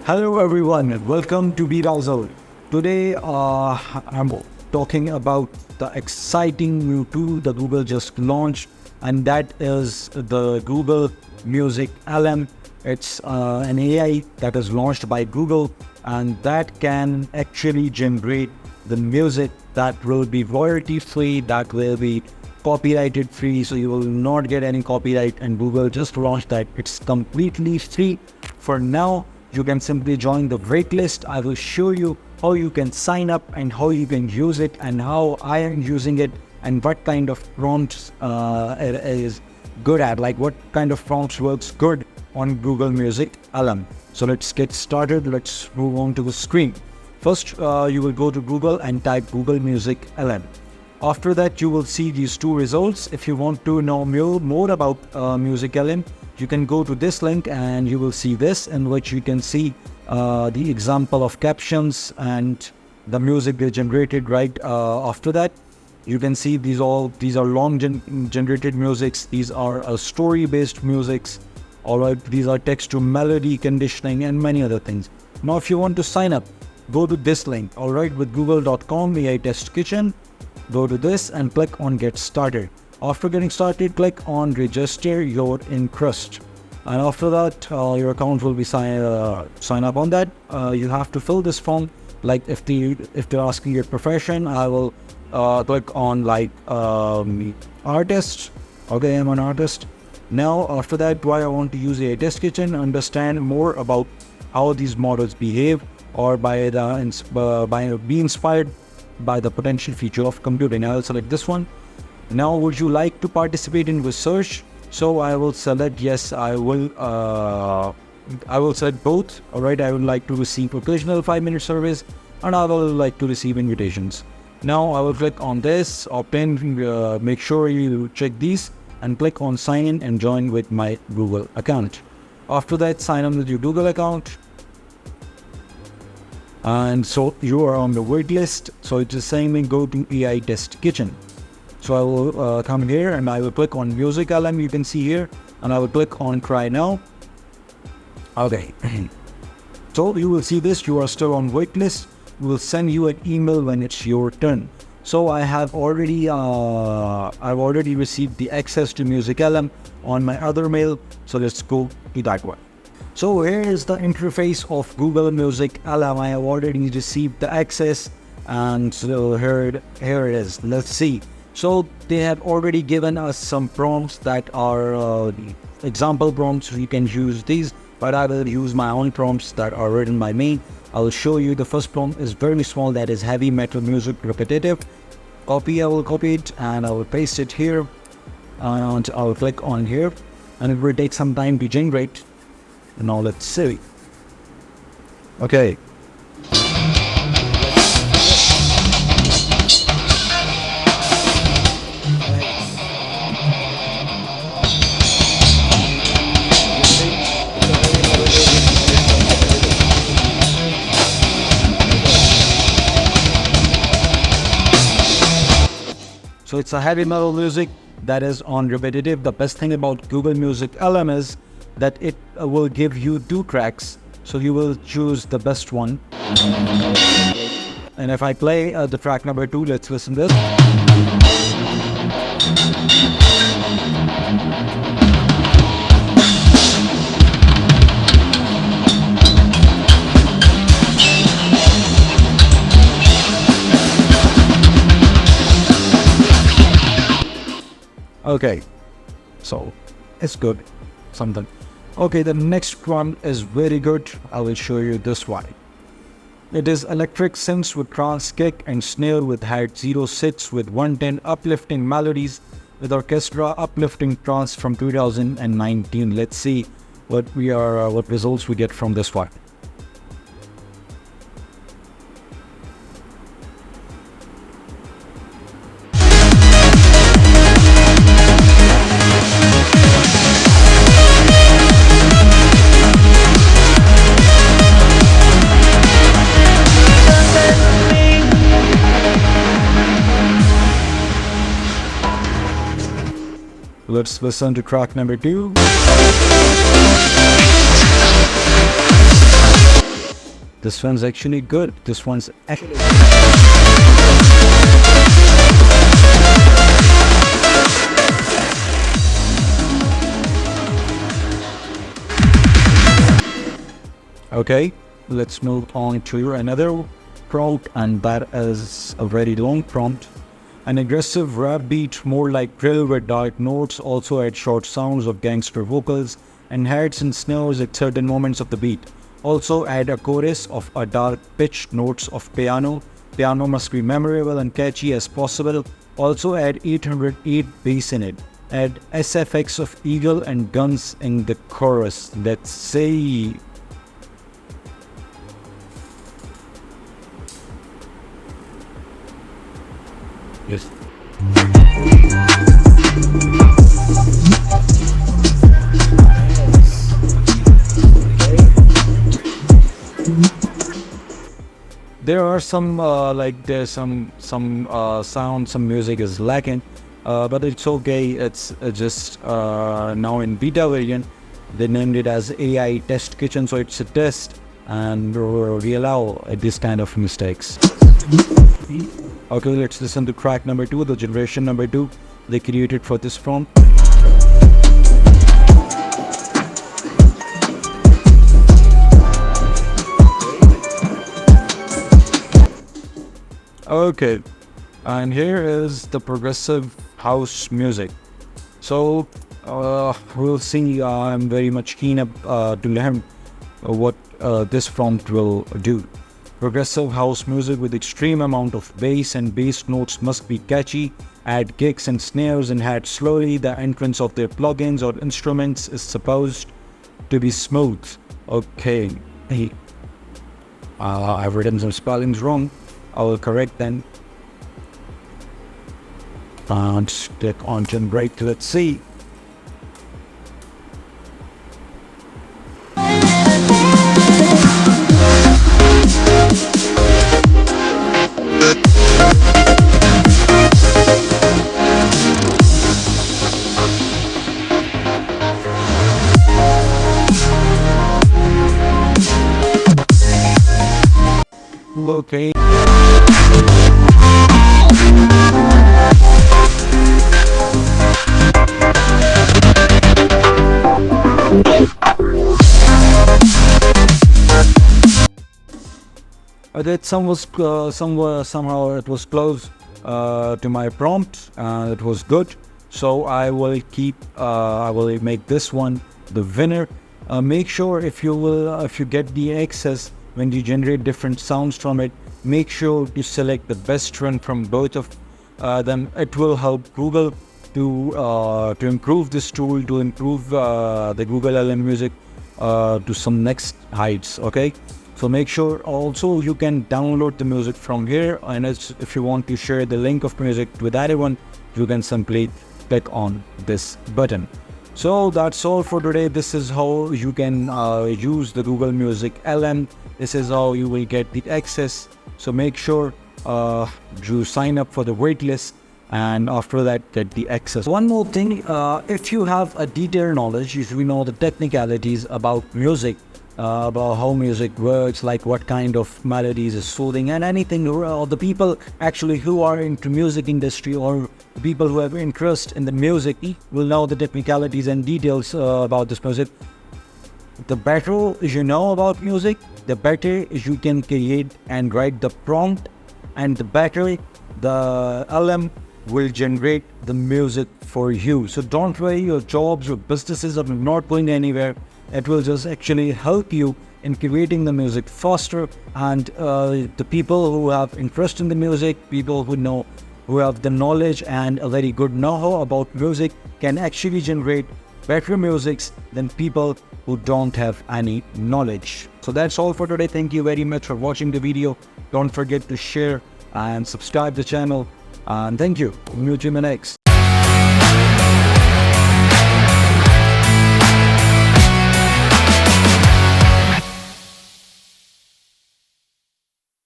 Hello everyone, welcome to Zone. Today I'm talking about the exciting new tool that Google just launched, and that is the Google MusicLM. It's an AI that is launched by Google, and that can actually generate the music that will be royalty free, that will be copyrighted free, so you will not get any copyright, and Google just launched that. It's completely free for now. You can simply join the waitlist. I will show you how you can sign up and how you can use it and how I am using it and what kind of prompts it is good at, like what kind of prompts works good on Google MusicLM. So let's get started. Let's move on to the screen. First, you will go to Google and type Google MusicLM. After that, you will see these two results. If you want to know more about MusicLM, you can go to this link and you will see this, in which you can see the example of captions and the music they generated right after that. You can see these are long generated musics. These are story based musics. Alright, these are text to melody conditioning and many other things. Now if you want to sign up, go to this link, alright, with google.com AI test kitchen. Go to this and click on get started. After getting started, click on register your interest, and after that your account will be sign up on that. You have to fill this form. Like if they're asking your profession, I will click on like artist. Okay, I'm an artist. Now after that, why I want to use a test kitchen, understand more about how these models behave, or be inspired by the potential future of computing. I will select this one. Now, would you like to participate in research? So I will select yes. I will select both. All right. I would like to receive occasional 5-minute surveys, and I will like to receive invitations. Now I will click on this. Open. Make sure you check these and click on sign in and join with my Google account. After that, sign in with your Google account. And so you are on the wait list. So it's the same thing. Go to AI test kitchen. So I will come here and I will click on MusicLM, you can see here, and I will click on try now. Okay. So you will see this, you are still on waitlist. We will send you an email when it's your turn. So I have already received the access to MusicLM on my other mail. So let's go to that one. So here is the interface of Google MusicLM. I have already received the access, and so here it is. Let's see. So they have already given us some prompts that are example prompts. You can use these, but I will use my own prompts that are written by me. I will show you. The first prompt is very small, that is heavy metal music repetitive. Copy, I will copy it and I will paste it here, and I will click on here, and it will take some time to generate. Now let's see. Okay. So it's a heavy metal music that is on repetitive. The best thing about Google MusicLM is that it will give you 2 tracks. So you will choose the best one. And if I play the track number 2, let's listen to this. Okay, so it's good, something. Okay, the next one is very good. I will show you this one. It is electric synths with trance kick and snare with head 0 sits with 110 uplifting melodies with orchestra uplifting trance from 2019. Let's see what results we get from this one. Let's listen to track number 2. this one's actually good. This one's actually okay. Let's move on to another prompt, and that is a very long prompt. An aggressive rap beat, more like drill with dark notes, also had short sounds of gangster vocals and hats and snares at certain moments of the beat. Also add a chorus of a dark pitched notes of piano. Piano must be memorable and catchy as possible. Also add 808 bass in it. Add SFX of eagle and guns in the chorus. Let's say yes. There are some there's some sound, some music is lacking, but it's okay. It's just now in beta variant. They named it as AI Test Kitchen, so it's a test, and we allow this kind of mistakes. Okay, let's listen to track number 2, the generation number 2 they created for this prompt. Okay, and here is the progressive house music. So we'll see. I'm very much keen to learn what this prompt will do. Progressive house music with extreme amount of bass and bass notes must be catchy. Add kicks and snares and add slowly. The entrance of their plugins or instruments is supposed to be smooth. Okay, I've written some spellings wrong. I will correct them. And click on generate. Let's see. Okay. That somehow it was close to my prompt. It was good, so I will make this one the winner. Make sure if you get the access when you generate different sounds from it, make sure to select the best one from both of them. It will help Google to improve this tool, to improve the Google LM Music to some next heights. Okay, so make sure also you can download the music from here, and if you want to share the link of music with anyone, you can simply click on this button. So that's all for today. This is how you can use the Google Music LM. This is how you will get the access. So make sure you sign up for the waitlist, and after that get the access. One more thing, if you have a detailed knowledge, if you know the technicalities about music, about how music works, like what kind of melodies is soothing and anything, or the people actually who are into music industry or people who have interest in the music will know the technicalities and details about this music. The better you know about music, the better you can create and write the prompt, and the better the LM will generate the music for you. So don't worry, your jobs or businesses are not going anywhere. It will just actually help you in creating the music faster, and the people who have interest in the music, people who have the knowledge and a very good know-how about music, can actually generate better musics than people who don't have any knowledge. So that's all for today. Thank you very much for watching the video. Don't forget to share and subscribe the channel, and thank you. Meet you in the next.